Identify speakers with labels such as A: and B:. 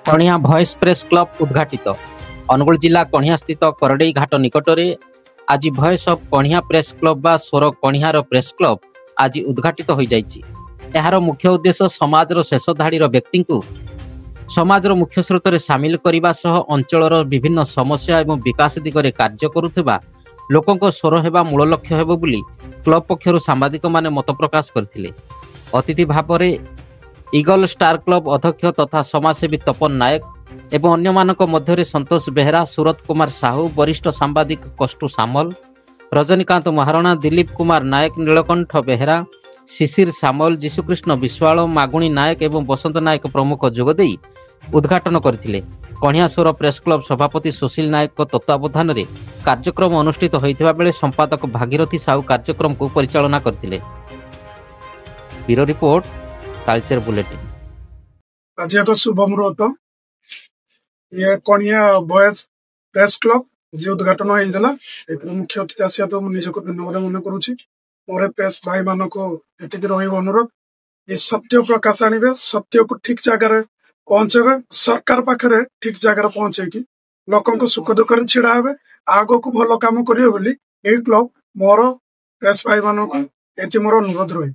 A: कणिया voice press club उद्घाटित। अनुगुल जिला कणिया स्थित करडई घाट निकटरे आज भॉइस ऑफ कणिया प्रेस क्लब बा स्वर कणियार प्रेस क्लब आज उद्घाटित हो जाइछि। एहार मुख्य उद्देश्य समाजर शेष धाड़ीर व्यक्ति को समाजर मुख्य स्रोत में सामिल करने सह अंचलर विभिन्न समस्या एवं विकास दिगरे कार्य करुवा लोकों स्वर हेबा मूल लक्ष्य हेबो बोली क्लब पक्षरु सांबादिक माने मत प्रकाश करथिले। अतिथि भाव में ईगल स्टार क्लब अध्यक्ष तथा समाजसेवी तपन नायक एवं अन्य मानक मध्य संतोष बेहरा, सूरत कुमार साहू, वरिष्ठ सांबादिक कष्टु सामल, रजनीकांत महारणा, दिलीप कुमार नायक, नीलकंठ बेहरा, शिशिर सामल, जीशुकृष्ण विश्वाल, मागुणी नायक एवं बसंत नायक प्रमुख जोगदे उद्घाटन करथिले। कणिया स्वर प्रेस क्लब सभापति सुशील नायक तत्वावधान में कार्यक्रम अनुष्ठित होइथिबा बेले संपादक भागीरथी साहू कार्यक्रम को परिचालना करथिले। Bureau report, Talcher bulletin.
B: आज तो शुभ मुहूर्त ये कणिया बॉयज प्रेस क्लब जी उद्घाटन होता मुख्य अतिथि आसिया तो निजक धन्यवाद मन करुच्ची। मोर प्रेस भाई मान को अनुरोध ये सत्य प्रकाश आने सत्य को ठीक जगह पहुंचे सरकार पाखे ठीक जगह पहुंचे लोक सुख दुख छिड़ा हे आग को भल कम करेंगे क्लब मोर प्रेस भाई मान को मोर अनुरोध रही।